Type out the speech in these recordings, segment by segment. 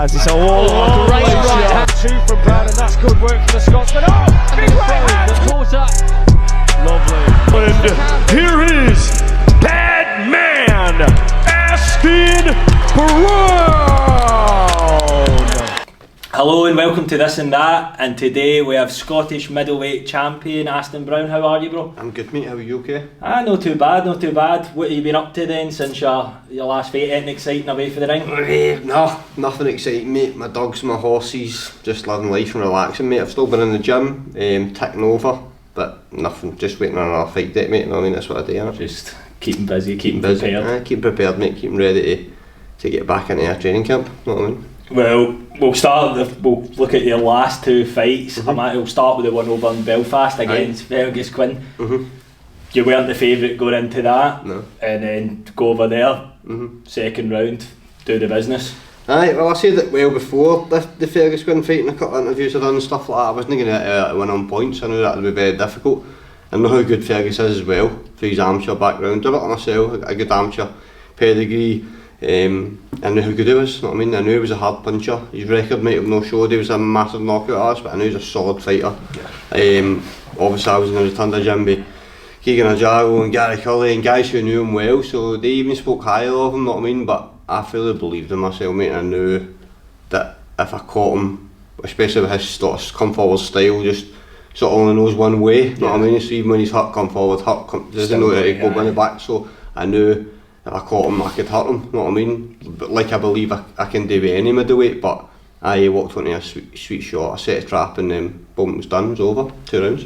fancy. So, great right hand. Two from Brown, and that's good work for the Scotsman. Oh, big right hand. Lovely. And here is Bad Man, Aston Brown. Hello and welcome to This and That, and today we have Scottish Middleweight Champion Aston Brown. How are you, bro? I'm good, mate. How are you? Okay? Not too bad, not too bad. What have you been up to then since your last fight? Anything exciting away for the ring? No, nothing exciting, mate. My dogs, my horses, just living life and relaxing, mate. I've still been in the gym, ticking over, but nothing. Just waiting on another fight date, mate. I mean, that's what I do. Innit? Just keeping busy, keeping prepared. Keep prepared, mate. Keeping ready to get back into our training camp. You know what I mean? Well, we'll look at your last two fights. We'll start with the one over in Belfast against Fergus Quinn. You weren't the favourite going into that, no. And then go over there, second round, do the business. Aye, well, I said it well before the Fergus Quinn fight, and a couple of interviews I've done and stuff like that. I wasn't going to win on points. I knew that would be very difficult. I know how good Fergus is as well for his amateur background. I got myself a good amateur pedigree. I knew how good he was, you know what I mean? I knew he was a hard puncher. His record might have not showed he was a massive knockout artist, but I knew he was a solid fighter. Obviously I was in the Rotunda gym with Keegan Ajago and Gary Cully and guys who knew him well, so they even spoke highly of him, you know what I mean? But I fully believed in myself, mate, and I knew that if I caught him, especially with his sort of come forward style, just sort of only knows one way, you know what I mean? So even when he's hurt, come forward, doesn't know how to go win it back, so I knew if I caught him, I could hurt him, you know what I mean? But like I believe I can do with any middleweight, but I walked onto a sweet shot, I set a trap, and then boom, it was done, it was over, 2 rounds.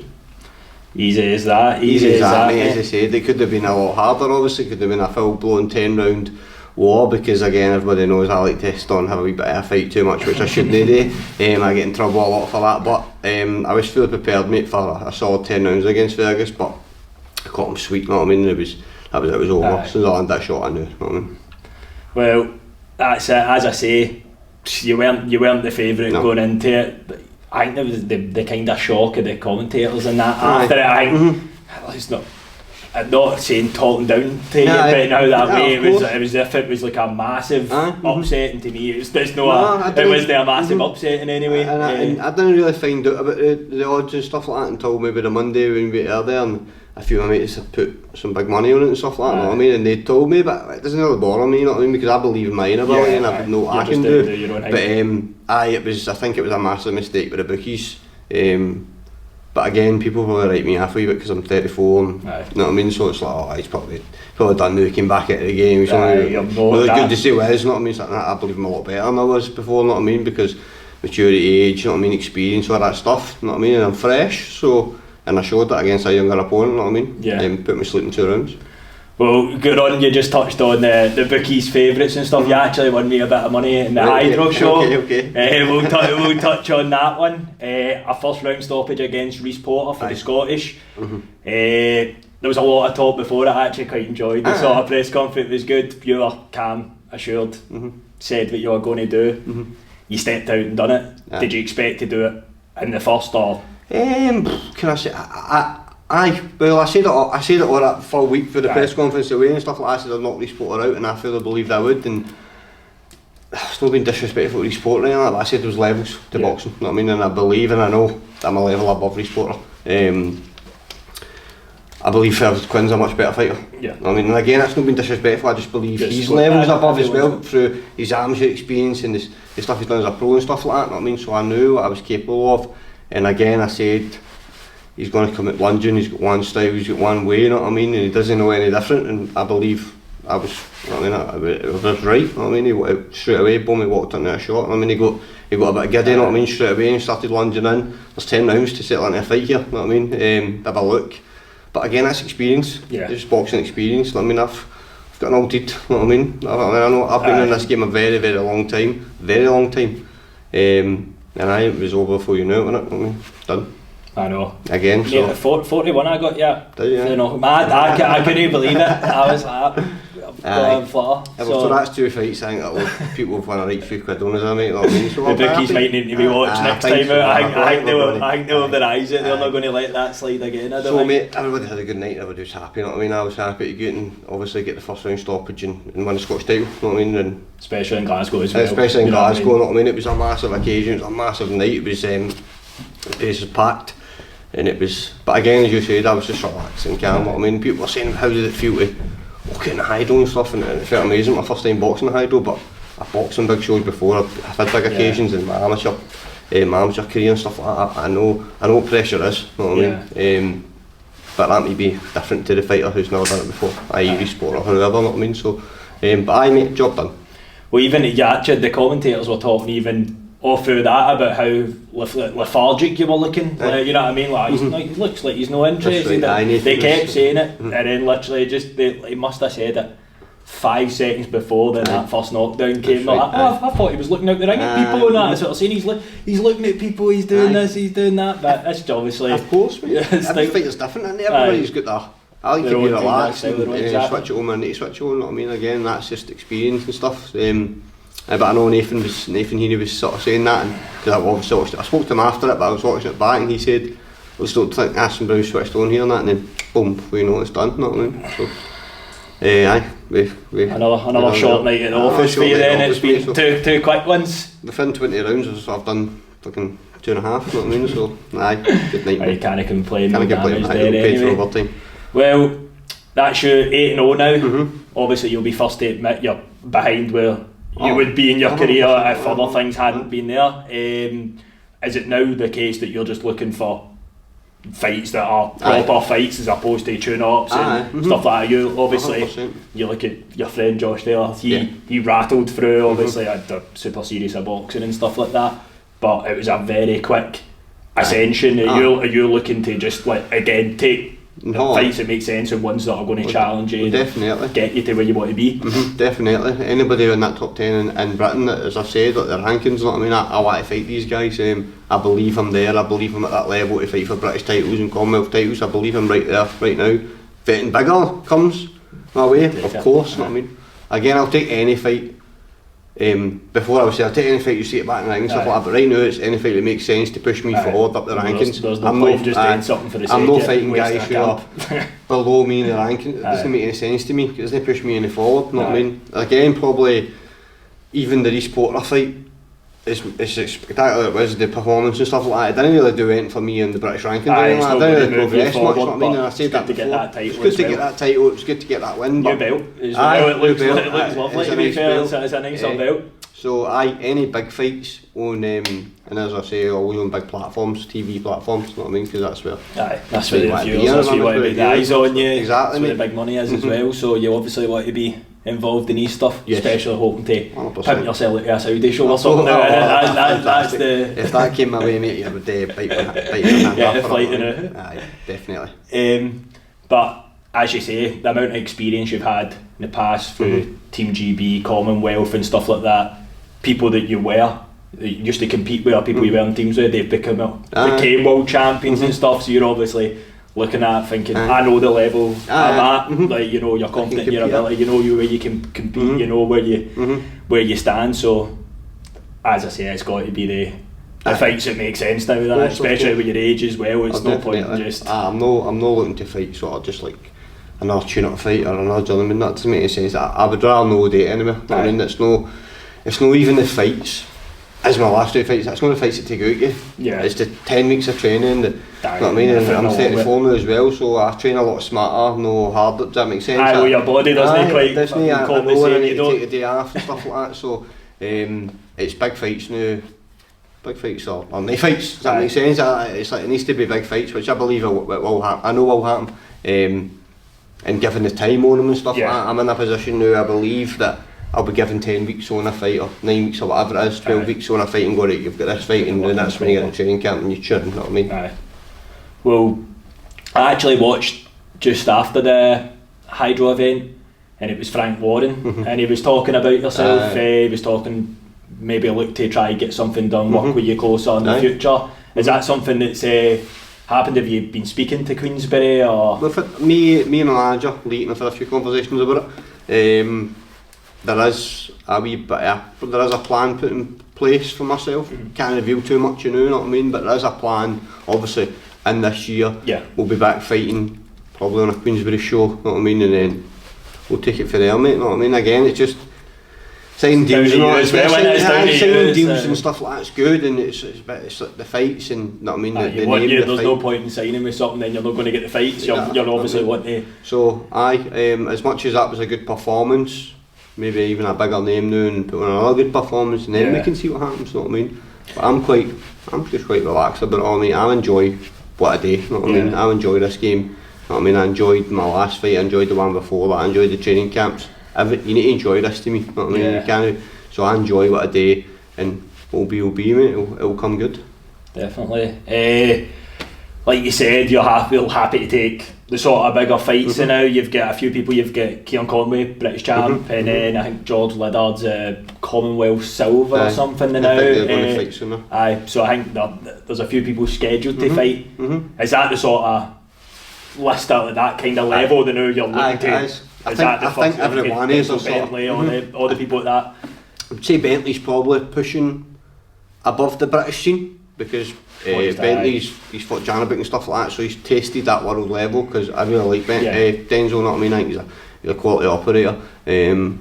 Easy as that, mate, as I said. It could have been a lot harder, obviously, it could have been a full-blown 10-round war, because again, everybody knows I like to stun, have a wee bit of a fight too much, which I shouldn't do. I get in trouble a lot for that, but I was fully prepared, mate, for a solid 10 rounds against Fergus, but I caught him sweet, you know what I mean? It was over. As soon as I landed that shot, I knew. You know what I mean? Well, that's it. As I say, you weren't the favourite going into it. But I think there was the kind of shock of the commentators and that after it. I think it's not. I'm not saying talking down to you, but now that way it was as if it was like a massive upsetting to me. It was a massive upsetting anyway. And I didn't really find out about the odds and stuff like that until maybe the Monday when we were there, and a few of my mates had put some big money on it and stuff like that, you know what I mean? And they told me, but it doesn't really bother me, you know what I mean? Because I believe in my inability and I know what I can do. But I think it was a massive mistake with the bookies. But again, people probably write me off a wee bit because I'm 34 and, you know what I mean? So it's like, he's probably done now, he came back into the game. He's really good to see what it is, you know what I mean? It's like, I believe him a lot better than I was before, you know what I mean? Because maturity, age, you know what I mean, experience, all that stuff, you know what I mean? And I'm fresh, so, and I showed that against a younger opponent, you know what I mean? Put me sleep in 2 rounds. Well, good on you. Just touched on the bookies' favourites and stuff. You actually won me a bit of money in the Hydro show. Okay. We'll touch on that one. A first round stoppage against Rhys Potter for the Scottish. There was a lot of talk before it. I actually quite enjoyed the sort of press conference. It was good. You were calm, assured, said what you were going to do. You stepped out and done it. Did you expect to do it in the first or? Can I say I said it all that for a week for the press conference away and stuff like that. I said I'd knock Rhys Potter out, and I fully believed I would, and it's not been disrespectful to Rhys Potter or anything like that, but I said there was levels to boxing, you know what I mean, and I believe and I know that I'm a level above Rhys Potter. I believe Fergus Quinn's a much better fighter. You know what I mean, and again, that's not been disrespectful, I just believe his levels above as well through his amateur experience and the stuff he's done as a pro and stuff like that, you know what I mean, so I knew what I was capable of, and again I said he's going to come at lunging, he's got one style, he's got one way, you know what I mean, and he doesn't know any different, and I believe I was, you know what I mean, I was right, you know what I mean, he went out straight away, boom, he walked into a shot, you know what I mean, he got a bit giddy, you know what I mean, straight away, and started lunging in. There's 10 rounds to settle into a fight here, you know what I mean, have a look, but again, that's experience, just boxing experience, you know what I mean, I've got an old deed, you know what I mean, I know I've been in this game a very, very long time, and it was over before you knew it, wasn't it, you know what I mean, done. I know. Again, so 41 I got, Did you? You know, mad. I couldn't believe it. I was like, and flutter. So that's 2 fights. I think people have won a right few quid on us, mate. You know what I mean? So the bookies might need to be watched next time out. I think they'll have their eyes out. They're not going to let that slide again. I don't so think. Mate, everybody had a good night. Everybody was happy. You know what I mean? I was happy to get and obviously get the first round stoppage and win the Scottish title. You know what I mean? And especially in Glasgow as well. Especially in Glasgow. You know what I mean? It was a massive occasion. It was a massive night. It was the place was packed. And it was, but again, as you said, I was just relaxing, calm. I mean, people were saying, how did it feel to walk in the hydro and stuff, and it felt amazing. My first time boxing the hydro, but I've boxed in big shows before. I've had big occasions in my amateur career and stuff like that. I know what pressure is. You know what I mean? But that may be different to the fighter who's never done it before, i.e. sport or whoever. You know what I mean? So, but I made job done. Well, even the commentators were talking even all through that about how lethargic you were looking, like, you know what I mean? Like, he looks like he's no interested. Right. They kept saying it, and then literally he must have said it 5 seconds before that first knockdown came. Right. I thought he was looking out the ring at people and that. I sort of saying he's looking at people, he's doing this, he's doing that. But it's obviously, of course, every fighter's different, and everybody's got their. I like to be relaxed and switch it on when I need to switch it on. You know what I mean? Again, that's just experience and stuff. But I know Nathan Heaney was sort of saying that, because I obviously watched it. I spoke to him after it, but I was watching it back, and he said, I just don't think Aston Brown switched on here and that, and then boom, we know it's done. You know what I mean? So, another short night at the office for you then. It's been two quick ones. Within 20 rounds, I've done fucking 2.5. You know what I mean? So, good night. You can't complain. Can't complain. Paid for overtime. Well, that's you 8-0 now. Obviously, you'll be first to admit you're behind where you would be in your career if other things hadn't been there. Is it now the case that you're just looking for fights that are proper fights as opposed to tune-ups and stuff like that? You obviously 100%. You look at your friend Josh there. He rattled through obviously the Super Series of boxing and stuff like that, but it was a very quick ascension. Are you looking to just again take fights that make sense and ones that are going to challenge you, definitely get you to where you want to be? Definitely. Anybody in that top 10 in Britain, as I've said, like their rankings, you know what I mean? I want to fight these guys. I believe I'm there. I believe I'm at that level to fight for British titles and Commonwealth titles. I believe I'm right there, right now. Fighting bigger comes my way, of course. You know what I mean? Again, I'll take any fight. Before I would say I'll take any fight you see it back in the ring and stuff like that, but right now it's any fight that makes sense to push me forward up the rankings. There's no point just doing something for the sake I'm of not fighting guys who are below me in the ranking. It doesn't make any sense to me, because it doesn't push me any forward. You know what I mean? Again, probably even the Reece Porter fight, it's spectacular. It was the performance and stuff like that. It didn't really do anything for me in the British rankings. I didn't really progress much. You know what I mean? And I said that before. It's good to get that title. It's good to get that win. New belt as well. It looks lovely to be fair. It's a nice belt. So any big fights on, and as I say, always on big platforms, TV platforms, you know what I mean? Because that's where that's where the viewers, that's where you want to be, the eyes on you. Exactly. That's where the big money is as well. So you obviously want to be involved in these stuff, especially hoping to 100%. pimp yourself like a Saudi show or something. That's the. If that came my way, mate, I would bite my hand. Flight in it. Aye, definitely. But as you say, the amount of experience you've had in the past through Team GB, Commonwealth and stuff like that, people that you used to compete with, or people you were in teams with, they've became world champions and stuff. So you're obviously looking at thinking, I know the level I'm at. Like, you know, you're confident in your ability. You know where you can compete. You know where you stand. So, as I say, it's got to be the fights that make sense now. That, especially with your age as well. It's no point in just. I'm not looking to fight sort of just like another tune-up fight or another gentleman. That doesn't make any sense. I would rather know the anyway. I mean, it's not even the fights as my last 2 fights. That's not the fights that take out you. It's the 10 weeks of training. You know what I mean? And I'm 34 now as well, so I train a lot smarter, no harder. Does that make sense? Well, your body doesn't quite compensate. You take a day off and stuff like that. So it's big fights now. Big fights or night fights. Does that make sense? It's like it needs to be big fights, which I believe will happen. I know will happen. And given the time on them and stuff like that, I'm in a position now. I believe that I'll be given 10 weeks on a fight, or 9 weeks or whatever it is, 12 weeks on a fight, and go, right, you've got this fight, and then that's when you get in training camp and you churn, you know what I mean? Well, I actually watched just after the Hydro event, and it was Frank Warren, and he was talking about yourself. He was talking maybe look to try and get something done, work with you closer in the future. Is that something that's happened? Have you been speaking to Queensberry or? Me and my manager, Leighton, have had a few conversations about it. There is a wee bit there is a plan put in place for myself. Can't reveal too much, you know what I mean, but there is a plan, obviously, in this year. We'll be back fighting, probably on a Queensberry show, know what I mean, and then we'll take it for there, mate, know what I mean. Again, it's just signing deals and all signing deals and stuff like that's good, and it's like the fights and know what I mean. There's no point in signing with something then you're not going to get the fights. You're obviously wanting to. So as much as that was a good performance, maybe even a bigger name now and put on another good performance, and then we can see what happens. Know what I mean. But I'm just quite relaxed about it all, mate. I enjoy what I do. Know what I mean. I enjoy this game. Know what I mean. I enjoyed my last fight. I enjoyed the one before that. I enjoyed the training camps. You need to enjoy this to me, know what I mean? You can't, so I enjoy what I do, and will be, mate, it'll come good. Definitely. Like you said, you're happy to take the sort of bigger fights now. You've got a few people, you've got Kieran Conway, British champ, and then I think George Liddard's Commonwealth silver or something now. I think they're going to fight sooner. So I think there's a few people scheduled to fight. Is that the sort of list at that kind of level that now you're looking to? I think everyone is Bentley, all the people like that. I would say Bentley's probably pushing above the British scene, because Bentley's he's fought Janabek and stuff like that, so he's tasted that world level, because I really like Denzel, know what I mean. I think he's a quality operator,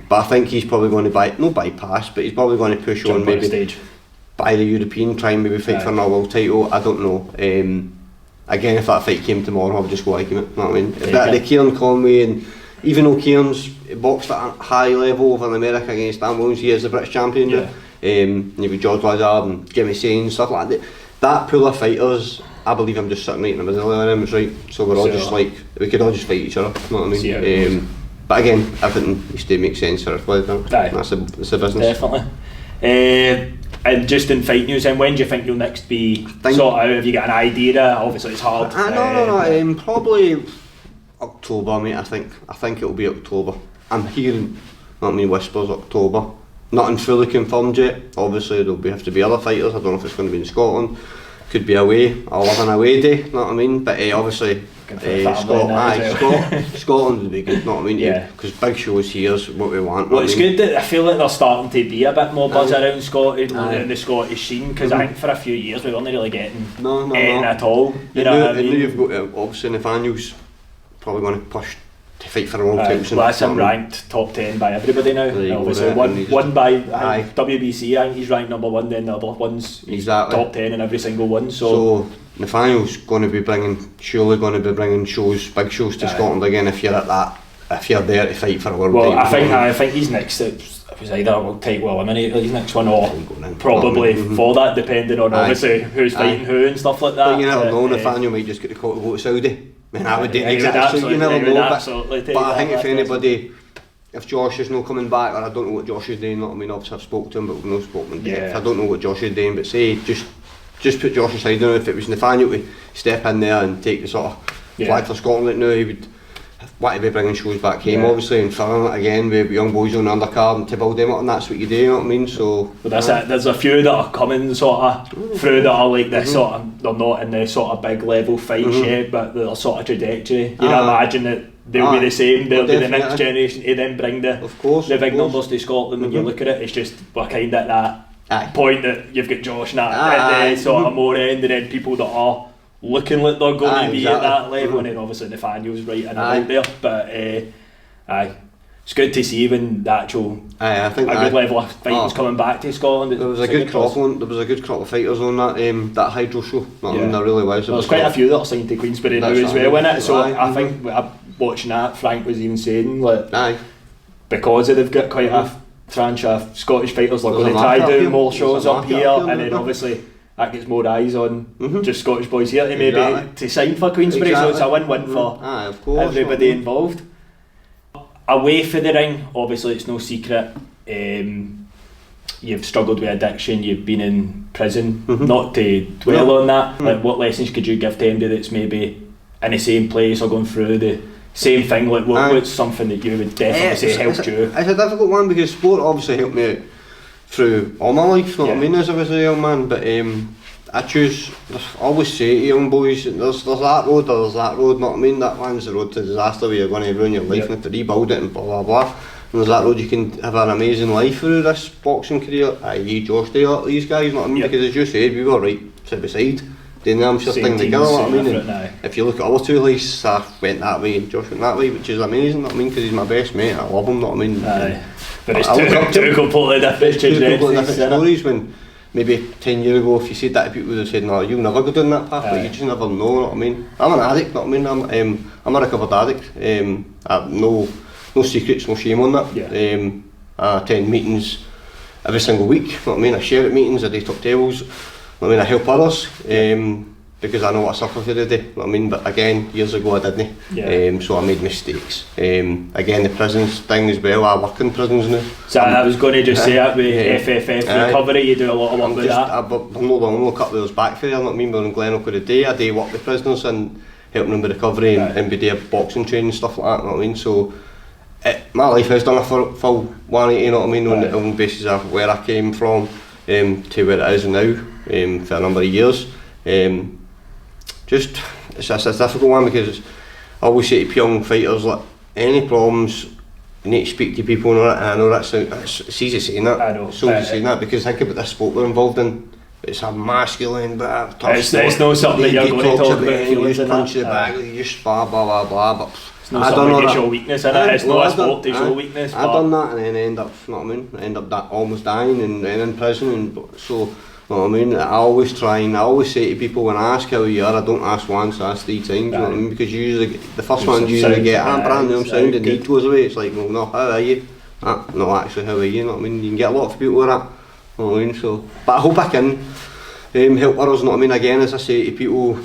but I think he's probably going to bypass, but he's probably going to push on maybe stage. By the European, try and maybe fight for another world title. I don't know. Again, if that fight came tomorrow, I would just go like him, know what I mean. But the Kieran Conway, and even though Kieran's boxed at a high level over in America against Dan Williams, he is the British champion. Maybe George Liddard and Jimmy Sain, stuff like that. That pool of fighters, I believe I'm just sitting right in the middle of them, right? So we're all just like, we could all just fight each other, know what I mean? But again, everything needs to make sense for everybody. That's the business. Definitely. And just in fight news, then, when do you think you'll next be sort out? Have you got an idea? Obviously, it's hard. No. Probably October, mate. I think it'll be October. I'm hearing, know what I mean, whispers October. Nothing fully confirmed yet. Obviously, there'll have to be other fighters. I don't know if it's going to be in Scotland. Could be away. I'll have an away day. Know what I mean? But obviously, Scotland would be good. Know what I mean? Because big shows here is what we want. Well, it's good that I feel like there's starting to be a bit more buzz around Scotland and the Scottish scene, because I think for a few years we weren't really getting anything at all. You know what I mean? You've got obviously Nathaniel's probably going to push to fight for a world title. Well, that's him ranked top 10 by everybody now. Obviously, one by WBC. I think he's ranked number 1. Then the other ones he's top 10 in every single one. So Nathaniel's going to be bringing shows, big shows to Scotland again. If you're at that, if you're there to fight for a world title. I think he's next. It was either a world title or eliminator. His next one, or probably for that, depending on obviously who's fighting who and stuff like that. But you never know. Nathaniel might just get the call to go to Saudi. I mean, I would do exactly. You never know. But I think if anybody, if Josh is not coming back, or I don't know what Josh is doing. Not I mean, obviously I've spoken to him, but we've not spoken. I don't know what Josh is doing. But say just put Josh aside now. If it was Nathaniel to step in there and take the sort of flag for Scotland now, he would want to be bringing shows back home, obviously, and filling it again with young boys on the undercard and to build them up, and that's what you do, you know what I mean? So that's it. There's a few that are coming sort of through that are like this sort of, they're not in the sort of big level fights yet, but they're sort of trajectory. You can imagine that they'll be the same, they'll be the next generation to then bring the big numbers to Scotland. When you look at it, it's just we're kind of at that point that you've got Josh and at the sort of more end, and then people that are looking like they're going to be at that level, and then obviously Nathaniel's right in out there. But it's good to see when the actual I think a good level of fighting's coming back to Scotland. There was a good crop of fighters on that Hydro show. I mean, there really was. There's quite a few that are signed to Queensberry now as well, in it. So I think watching that, Frank was even saying like because they've got quite a tranche of Scottish fighters, they're going to try doing more shows up here, and then obviously that gets more eyes on just Scottish boys here to maybe to sign for Queensberry, so it's a win-win for everybody involved. Away for the ring, obviously it's no secret, you've struggled with addiction, you've been in prison, not to dwell on that, like what lessons could you give to anybody that's maybe in the same place or going through the same thing, like what's something that you would definitely say helped you? It's a difficult one, because sport obviously helped me out through all my life, you know what I mean, as I was a young man, but I always say to young boys, there's that road or there's that road, know what I mean? That one's the road to disaster where you're going to ruin your life and have to rebuild it and blah blah blah. And there's that road you can have an amazing life through this boxing career, i.e. Josh Taylor, these guys, know what I mean? Because as you said, we were right side by side, doing the amateur thing together, know what I mean? And if you look at our two lives, I went that way and Josh went that way, which is amazing, know what I mean? Because he's my best mate, I love him, know what I mean? But it's two completely different stories. When maybe 10 years ago, if you said that to people, would have said, no, you'll never go down that path, but you just never know what I mean. I'm an addict, know what I mean? I'm a recovered addict. I've no secrets, no shame on that. I attend meetings every single week, know what I mean? I share at meetings, I do top tables, know what I mean? I help others. Because I know what I suffer for the day, know what I mean? But again, years ago I didn't, so I made mistakes. Again, the prisons thing as well, I work in prisons now. So I was going to just say that with FFF recovery, you do a lot of work with that. I'm no longer a couple of years back for there, know what I mean? We're in Glenelg with a day, I do work with prisoners and helping them with recovery and we do boxing training and stuff like that, know what I mean? So my life has done a full 180, know what I mean? On the basis of where I came from to where it is now for a number of years. It's a difficult one because I always say to young fighters, like, any problems, you need to speak to people, and I know it's easy saying that. I know. It's so easy saying that because think about this sport we're involved in. It's a masculine, but it's not something that you're going to talk about. You just punch the bag, you just blah blah blah blah. But it's not something to show weakness in it. It's not a sport to show weakness. I've done that and then end up, know what I mean? End up almost dying and then in prison, and so. Know what I mean? I always say to people when I ask how you are, I don't ask once, I ask 3 times, you know what I mean? Because usually, the first one usually get, I'm brand new, I'm sound, and need goes away, it's like, well, no, how are you? No, actually, how are you, know what I mean? You can get a lot of people with that, know what I mean? So, but I hope I can help others, know what I mean? Again, as I say to people,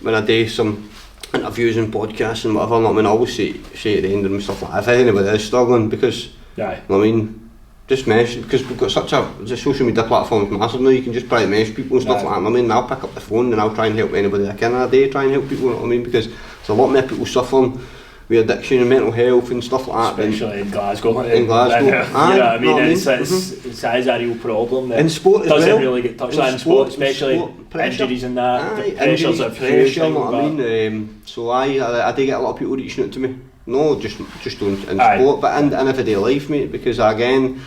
when I do some interviews and podcasts and whatever, know what I mean? I always say at the end of them stuff like that, if anybody is struggling, because, know what I mean? Just message, because we've got such a social media platform massive now, you can just private message people and stuff like that. I mean, I'll pick up the phone and I'll try and help anybody I can in a day, try and help people, you know what I mean? Because there's a lot more people suffering with addiction and mental health and stuff like that. Especially in Glasgow. In Glasgow. You know what I mean? It's a real problem. In sport as doesn't well. really get touched on in sport, especially injuries and that. The pressures of pressure, know what I mean? So I do get a lot of people reaching out to me. No, just don't in sport, but in everyday life, mate, because again,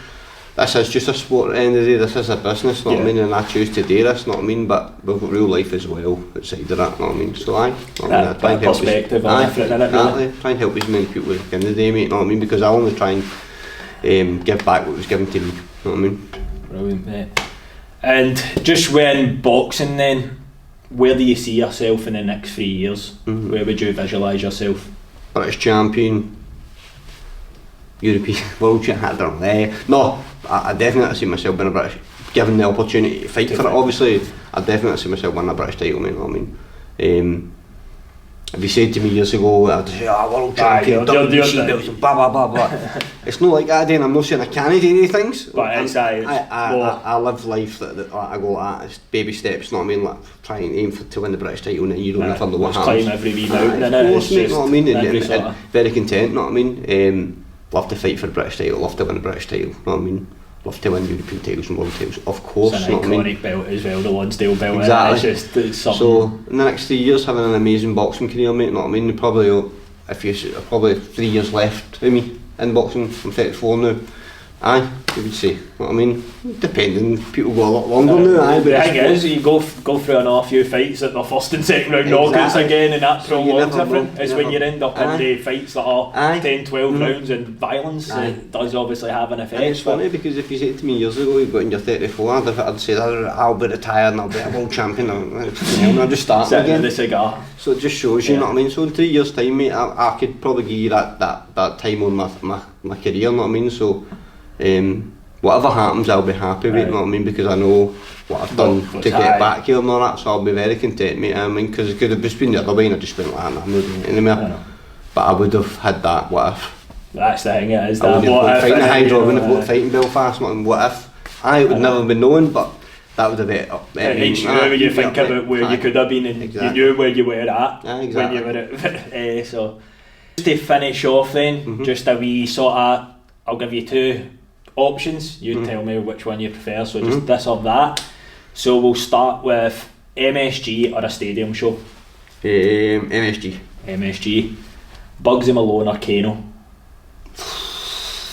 this is just a sport at the end of the day, this is a business, know what I mean, and I choose to do this, know what I mean, but we've got real life as well outside of that, know what I mean, so I try and help perspective on different in it, really. Try and help as many people as I can today, mate, know what I mean, because I only try and give back what was given to me, know what I mean. Brilliant, mate. And just when boxing then, where do you see yourself in the next 3 years? Where would you visualise yourself? British champion, European world champion, I don't know. No, I definitely see myself being a British, given the opportunity to fight for it. Obviously, I definitely see myself winning a British title, mate, you know what I mean? If you said to me years ago, I'd say, world champion, WBC belts, blah blah blah blah. It's not like that, and I'm not saying I can't do any things. But I live life that I go like that, it's baby steps, know what I mean? Like, try and aim to win the British title, and then you don't even know what happens. Climb every wee mountain, of course, mate, know what I mean? And very content, know what I mean? Love to fight for the British title, love to win the British title, know what I mean? Love to win European titles and world titles, of course. It's an iconic belt as well, the Lonsdale belt. Exactly. It's something. So in the next 3 years, having an amazing boxing career, mate, know what I mean? Probably 3 years left with me in boxing. I'm 34 now. Aye, you would say, what I mean? Depending, people go a lot longer now, aye. But the thing is, you go through another few fights at the first and second round knockouts again, and that prolongs different. It's when you end up in the fights that are 10, 12 rounds and violence, it does obviously have an effect. And it's funny because if you said to me years ago, you've got in your 34, I'd say I'll be retired and I'll be a world champion, and I'll just start again. The cigar. So it just shows you, know what I mean? So in 3 years' time, mate, I could probably give you that time on my career, know what I mean? So whatever happens, I'll be happy with it, know what I mean, because I know what I've done to get back here and all that, so I'll be very content, mate. I mean, because it could have just been the other way and I just went like, I'm not doing it anymore. But I would have had that what if. That's the thing, it is that what if. Fighting the Hydro, I wouldn't have got fighting Belfast, and what if. It would never have been known, but that would have been up. It makes you when you think about where you could have been, and you knew where you were at when you were at. So, just to finish off then, just a wee sort of, I'll give you 2 options, you tell me which one you prefer, so just this or that. So we'll start with MSG or a stadium show? MSG. MSG. Bugsy Malone or Kano?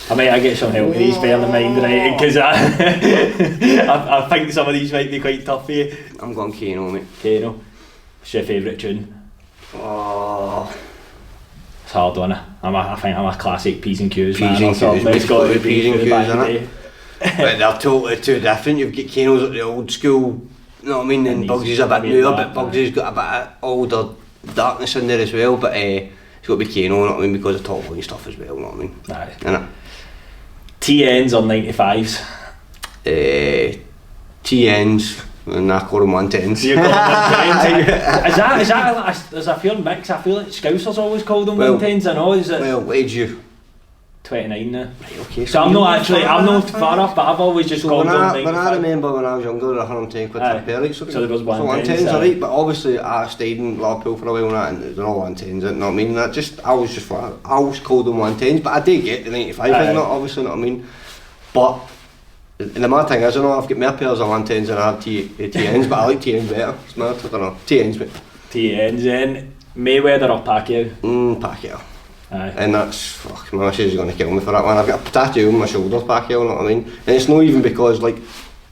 I might get some help with these, bearing in mind, right? Because I think some of these might be quite tough for you. I'm going Kano, mate. Kano. What's your favourite tune? Oh, It's a hard one. I think I'm a classic P's and Q's man. P's and Q's, mate. It's got to be P's and for the Q's, back of the innit? day. but they're totally too different. You've got Kano's at the old school, you know what I mean, and And Bugsy's a bit he's newer, back, but Bugsy's got a bit of older darkness in there as well, but it's got to be Kano, you know what I mean, because of top line stuff as well, you know what I mean. Aye. Innit? TNs or 95s? TNs, and I call them 110s. So you're calling them 110s? Is that there's a pure mix? I feel like Scousers always call them Well, 110s, I know, is it? Well, what age you? 29 now. Right, okay. So I'm not far off, but I've always just So called when them I 95. remember when I was younger, the 110 quid Aye. for a pair, so So there was 110s, 110s, aye. alright, but obviously I stayed in Liverpool for a while and that, and they're all 110s, you know what I mean? I always called them 110s, but I did get the 95 Aye. thing, not obviously, you know what I mean? But the mad thing is, I know I've got more pairs of 110s than I have TNs, but I like TNs better. It's mad, I don't know. TNs, but TNs then. Mayweather or Pacquiao? Pacquiao. Aye. And that's, fuck, my missus is going to kill me for that one. I've got a tattoo on my shoulder, Pacquiao, you know what I mean? And it's not even because, like,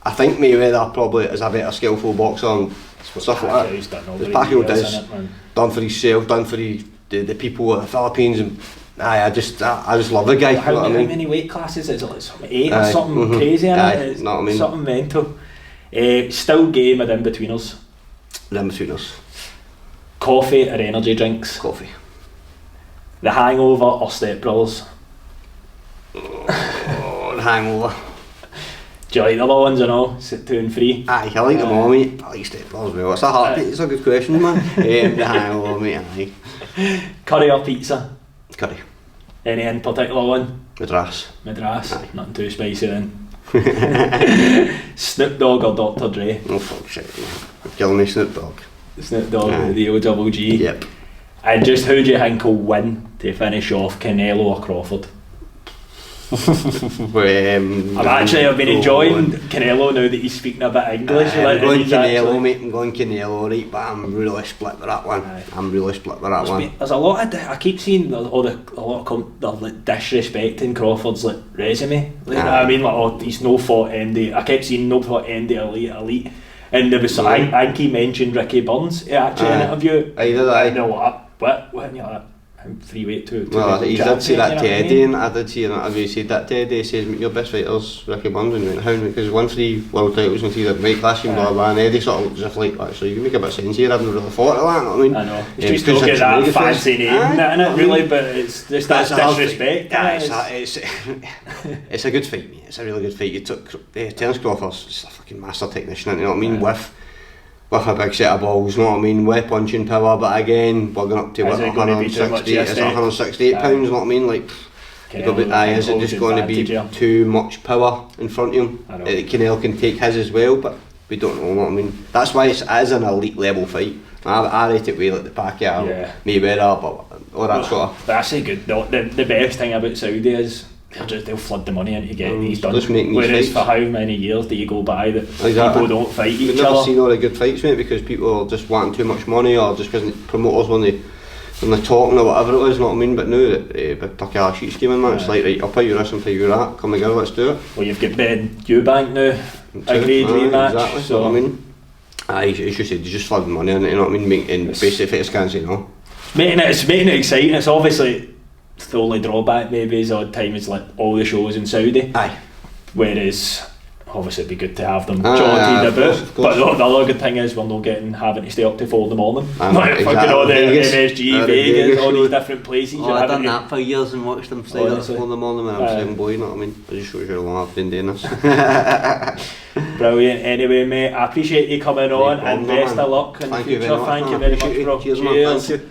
I think Mayweather probably is a better skillful boxer and stuff like Pacquiao's done all that. the Pacquiao years, does, innit, man? done for himself, done for the people of the Philippines, and I just love the guy, How, you know what I how mean? many weight classes is it? Like something 8 or Aye, something crazy in aye, it? It's know what I mean? something mental. Still game with in-betweeners. Them between us. Coffee or energy drinks? Coffee. The Hangover or Step Brothers? Oh, the Hangover. Do you like the other ones and all? 2 and 3? Aye, I like them all, mate. I like Step Brothers as well. It's a good question, man. The Hangover, mate, aye. Curry or pizza? Curry. Any in particular one? Madras. Madras? Aye. Nothing too spicy then. Snoop Dogg or Dr. Dre? Oh, fuck shit, man. You're killing me, Snoop Dogg. Snoop Dogg, Aye. the O-double-G. Yep. And just who do you think will win to finish off, Canelo or Crawford? I've I've been enjoying Canelo now that he's speaking a bit English. I'm going he's Canelo, actually- mate. I'm going Canelo, right? But I'm really split with that one. Aye. I'm really split with that one. There's a lot of I keep seeing a lot of like disrespecting Crawford's like resume. Like, Aye. I mean, like, oh, he's no fought MD. I kept seeing no fought MD elite, and there was I think he mentioned Ricky Burns actually in an Aye. interview. Aye, did I? You know what? You know, I'm 3-weight two. Well, he did say that to Eddie, Eddie. and I did see an interview. He said that to Eddie. He says, your best fighter's Ricky Burns, and he went, how? Because he won 3 world titles in 3 weight classes, blah blah. And Eddie sort of looked as if like, actually, you make a bit of sense here. I haven't really thought of that. You know what I mean? I know. It's Yeah, just because don't get it's that really fancy name in it, really, but it's just that's a hard disrespect. fight. innit? It's a good fight, mate. It's a really good fight. You took Terence Crawford's just a fucking master technician, you know what I mean? With a big set of balls, you know what I mean? With punching power, but again, we're going up to Is it gonna be too much 168, it's 168 pounds, you know what I mean? Like, is it just going to be too much power in front of him? I know. Canelo can take his as well, but we don't know, you know what I mean? That's why it is an elite level fight. I rate it way like the Pacquiao, Mayweather, but all that sort of. That's a good. The best thing about Saudi is they'll flood the money in to get these done. Just making these Whereas fights. for how many years do you go by that Exactly. people don't fight We've each never other? seen all the good fights, mate, because people are just wanting too much money, or just because promoters when they're talking or whatever it is, you know what I mean? But now that Big Tucky sheet scheming, man, it's like, right, I'll pay you this and pay you that, come together, let's do it. Well, you've got Ben Eubank now, agreed Aye, rematch. exactly, So I mean, as you said, you just flood money in, you know what I mean? And basically fighters can't say no. it's making it exciting. It's obviously the only drawback maybe is odd time is like all the shows in Saudi. Aye. Whereas obviously it'd be good to have them Aye, jolted of a course, bit. of course. But the other good thing is we're not having to stay up to 4 in the morning. Like Exactly. fucking all the Vegas. MSG, The Vegas, all show. these different places. Oh, you're I've having done to- that for years and watched them stay up Honestly. 4 in the morning when I was a young boy, you know what I mean? It just shows you how long I've been doing this. Brilliant. Anyway, mate, I appreciate you coming on and problem, best man. of luck in the Thank you future. very much, Thank you man. very Appreciate much, it. bro. Cheers, man. Thank you.